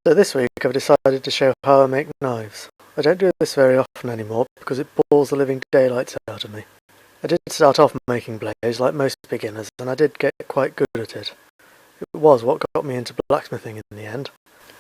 So this week I've decided to show how I make knives. I don't do this very often anymore because it bores the living daylights out of me. I did start off making blades like most beginners, and I did get quite good at it. It was what got me into blacksmithing in the end.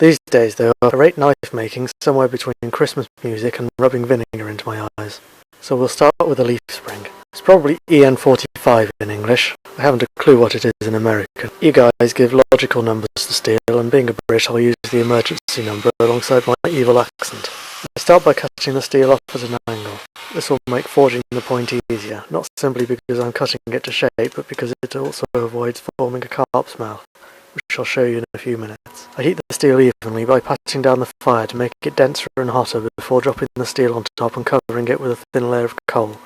These days though, I rate knife making somewhere between Christmas music and rubbing vinegar into my eyes. So we'll start with a leaf spring. It's probably EN45 in English. I haven't a clue what it is in American. You guys give logical numbers to steel, and being a Brit I'll use the emergency number alongside my evil accent. I start by cutting the steel off at an angle. This will make forging the point easier, not simply because I'm cutting it to shape, but because it also avoids forming a carp's mouth, which I'll show you in a few minutes. I heat the steel evenly by patting down the fire to make it denser and hotter before dropping the steel on top and covering it with a thin layer of coal.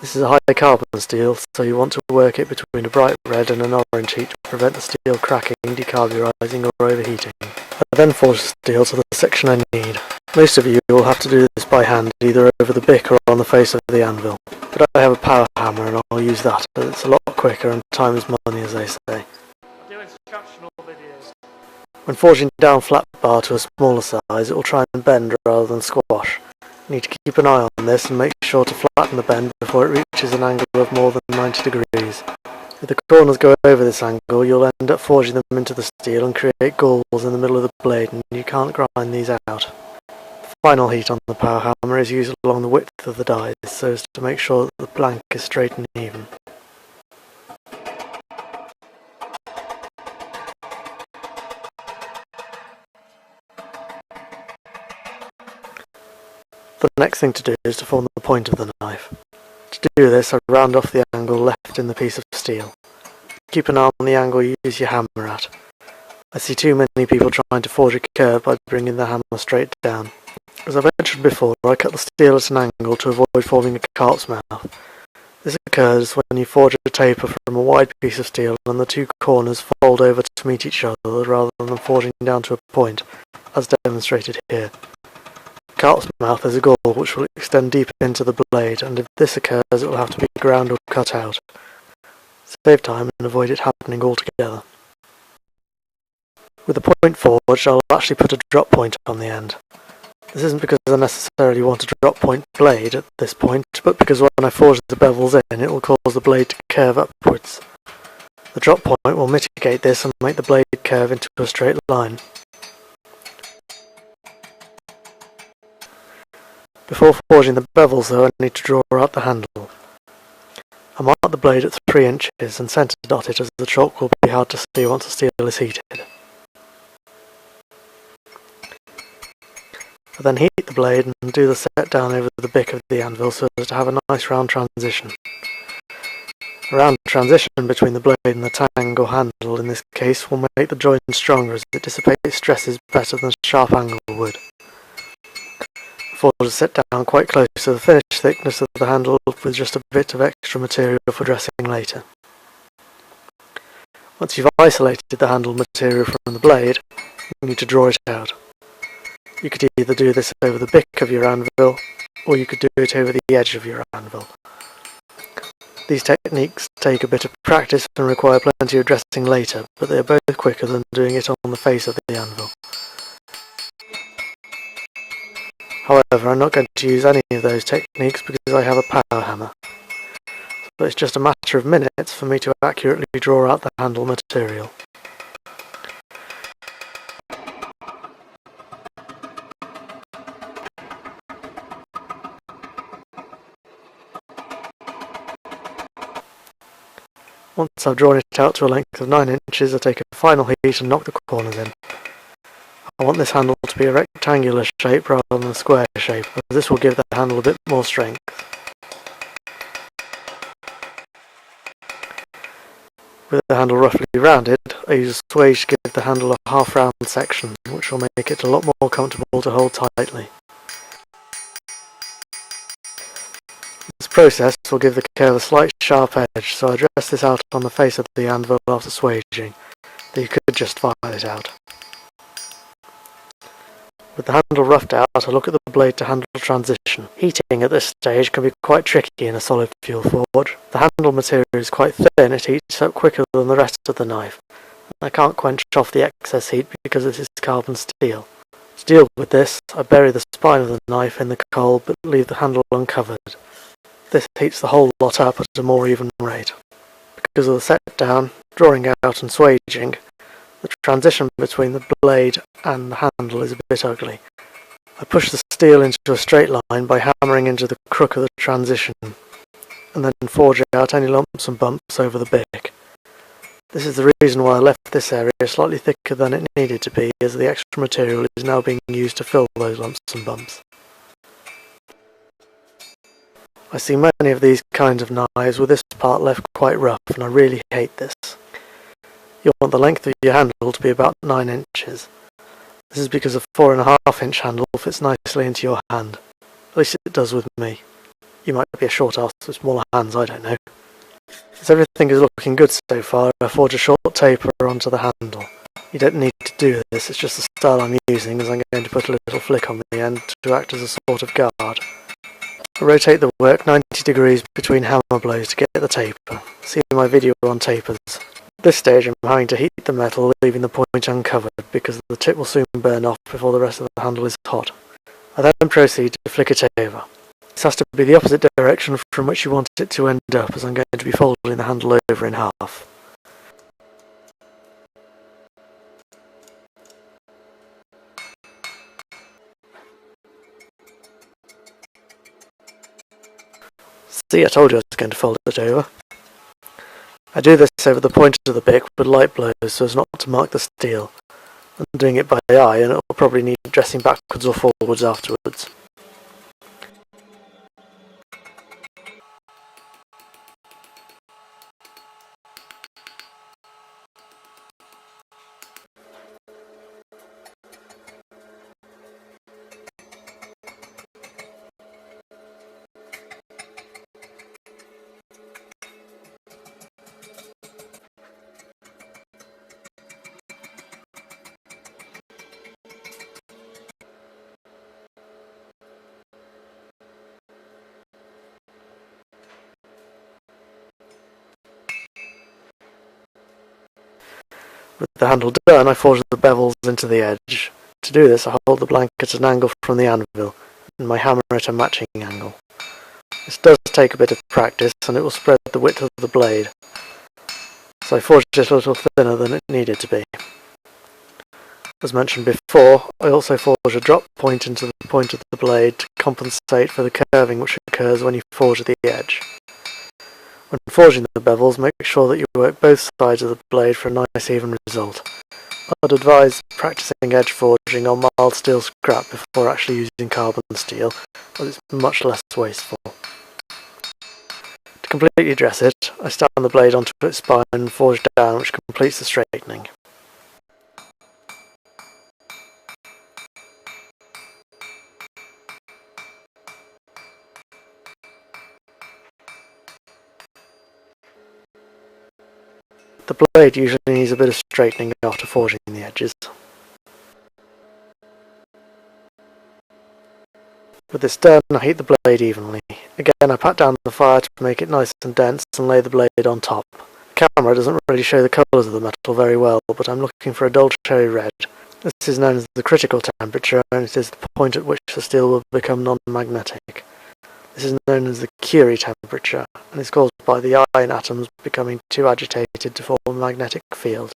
This is a high carbon steel, so you want to work it between a bright red and an orange heat to prevent the steel cracking, decarburizing or overheating. I then forge the steel to the section I need. Most of you will have to do this by hand, either over the bick or on the face of the anvil. But I have a power hammer and I'll use that, as it's a lot quicker and time is money, as they say. I do instructional videos. When forging down flat bar to a smaller size, it will try and bend rather than squash. You need to keep an eye on this and make sure to flatten the bend before it reaches an angle of more than 90 degrees. If the corners go over this angle, you'll end up forging them into the steel and create galls in the middle of the blade, and you can't grind these out. The final heat on the power hammer is used along the width of the dies, so as to make sure that the blank is straight and even. The next thing to do is to form the point of the knife. To do this, I round off the angle left in the piece of steel. Keep an eye on the angle you use your hammer at. I see too many people trying to forge a curve by bringing the hammer straight down. As I mentioned before, I cut the steel at an angle to avoid forming a carp's mouth. This occurs when you forge a taper from a wide piece of steel and the two corners fold over to meet each other rather than forging down to a point, as demonstrated here. The carp's mouth is a gall which will extend deep into the blade, and if this occurs it will have to be ground or cut out. Save time and avoid it happening altogether. With the point forged, I'll actually put a drop point on the end. This isn't because I necessarily want a drop point blade at this point, but because when I forge the bevels in, it will cause the blade to curve upwards. The drop point will mitigate this and make the blade curve into a straight line. Before forging the bevels though, I need to draw out the handle. I mark the blade at 3 inches and centre dot it, as the chalk will be hard to see once the steel is heated. I then heat the blade and do the set down over the bick of the anvil so as to have a nice round transition. A round transition between the blade and the tang or handle in this case will make the joint stronger, as it dissipates stresses better than a sharp angle would. The forge is set down quite close to the finished thickness of the handle with just a bit of extra material for dressing later. Once you've isolated the handle material from the blade, you need to draw it out. You could either do this over the bick of your anvil, or you could do it over the edge of your anvil. These techniques take a bit of practice and require plenty of dressing later, but they are both quicker than doing it on the face of the anvil. However, I'm not going to use any of those techniques because I have a power hammer. So it's just a matter of minutes for me to accurately draw out the handle material. Once I've drawn it out to a length of 9 inches, I take a final heat and knock the corners in. I want this handle to be a rectangular shape rather than a square shape, as this will give the handle a bit more strength. With the handle roughly rounded, I use a swage to give the handle a half-round section, which will make it a lot more comfortable to hold tightly. This process will give the curve a slight sharp edge, so I dress this out on the face of the anvil after swaging, though you could just file it out. With the handle roughed out, I look at the blade to handle transition. Heating at this stage can be quite tricky in a solid fuel forge. The handle material is quite thin, it heats up quicker than the rest of the knife, I can't quench off the excess heat because this is carbon steel. To deal with this, I bury the spine of the knife in the coal but leave the handle uncovered. This heats the whole lot up at a more even rate. Because of the set down, drawing out and swaging, the transition between the blade and the handle is a bit ugly. I push the steel into a straight line by hammering into the crook of the transition, and then forge out any lumps and bumps over the bick. This is the reason why I left this area slightly thicker than it needed to be, as the extra material is now being used to fill those lumps and bumps. I see many of these kinds of knives with this part left quite rough, and I really hate this. You want the length of your handle to be about 9 inches. This is because a 4.5 inch handle fits nicely into your hand. At least it does with me. You might be a short ass with smaller hands, I don't know. As everything is looking good so far, I forge a short taper onto the handle. You don't need to do this, it's just the style I'm using, as I'm going to put a little flick on the end to act as a sort of guard. I rotate the work 90 degrees between hammer blows to get the taper. See my video on tapers. At this stage I'm having to heat the metal, leaving the point uncovered, because the tip will soon burn off before the rest of the handle is hot. I then proceed to flick it over. This has to be the opposite direction from which you want it to end up, as I'm going to be folding the handle over in half. See, I told you I was going to fold it over. I do this over the point of the bick with light blows so as not to mark the steel. I'm doing it by eye, and it will probably need dressing backwards or forwards afterwards. With the handle done, I forge the bevels into the edge. To do this, I hold the blank at an angle from the anvil, and my hammer at a matching angle. This does take a bit of practice, and it will spread the width of the blade, so I forged it a little thinner than it needed to be. As mentioned before, I also forge a drop point into the point of the blade to compensate for the curving which occurs when you forge the edge. When forging the bevels, make sure that you work both sides of the blade for a nice even result. I'd advise practicing edge forging on mild steel scrap before actually using carbon steel, as it's much less wasteful. To completely dress it, I stand the blade onto its spine and forge down, which completes the straightening. The blade usually needs a bit of straightening after forging the edges. With this done, I heat the blade evenly. Again, I pat down the fire to make it nice and dense and lay the blade on top. The camera doesn't really show the colours of the metal very well, but I'm looking for a dull cherry red. This is known as the critical temperature, and it is the point at which the steel will become non-magnetic. This is known as the Curie temperature, and is caused by the iron atoms becoming too agitated to form a magnetic field.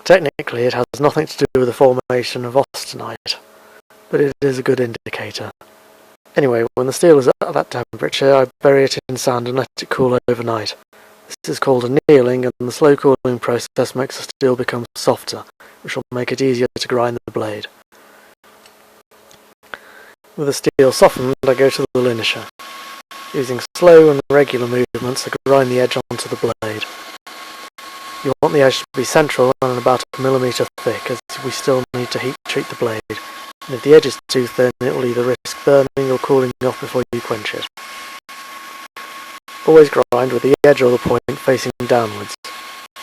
Technically, it has nothing to do with the formation of austenite, but it is a good indicator. Anyway, when the steel is at that temperature, I bury it in sand and let it cool overnight. This is called annealing, and the slow cooling process makes the steel become softer, which will make it easier to grind the blade. With the steel softened, I go to the linisher. Using slow and regular movements, I grind the edge onto the blade. You want the edge to be central and about 1 millimetre thick, as we still need to heat treat the blade, and if the edge is too thin, it will either risk burning or cooling off before you quench it. Always grind with the edge or the point facing downwards.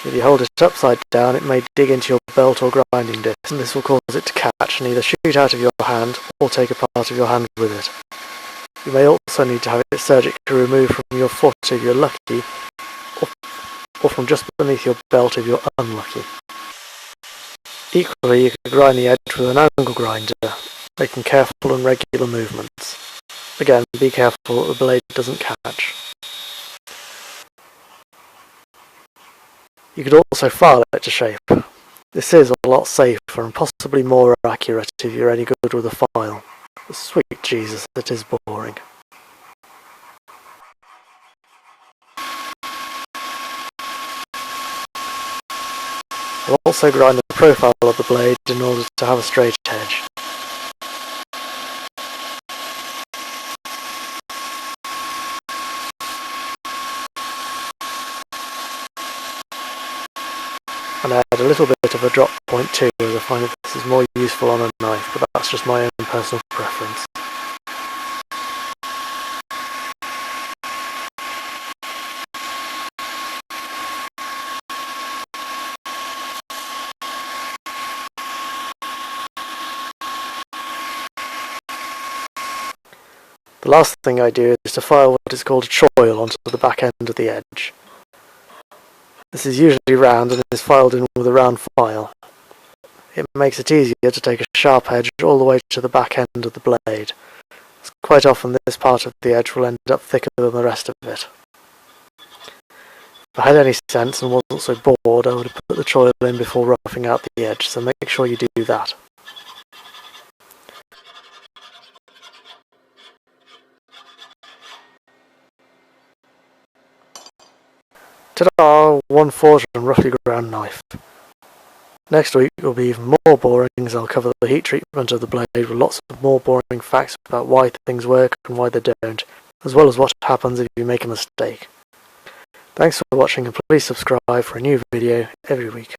If you hold it upside down, it may dig into your belt or grinding disc, and this will cause it to catch and either shoot out of your hand or take a part of your hand with it. You may also need to have it surgically removed from your foot if you're lucky, or from just beneath your belt if you're unlucky. Equally, you can grind the edge with an angle grinder, making careful and regular movements. Again, be careful that the blade doesn't catch. You could also file it to shape. This is a lot safer and possibly more accurate if you're any good with a file. But sweet Jesus, it is boring. I'll also grind the profile of the blade in order to have a straight edge. And I add a little bit of a drop point too, as I find that this is more useful on a knife, but that's just my own personal preference. The last thing I do is to file what is called a choil onto the back end of the edge. This is usually round and is filed in with a round file. It makes it easier to take a sharp edge all the way to the back end of the blade. Quite often this part of the edge will end up thicker than the rest of it. If I had any sense and wasn't so bored, I would have put the choil in before roughing out the edge, so make sure you do that. Ta-da! 1/4 and roughly ground knife. Next week will be even more boring, as I'll cover the heat treatment of the blade with lots of more boring facts about why things work and why they don't, as well as what happens if you make a mistake. Thanks for watching, and please subscribe for a new video every week.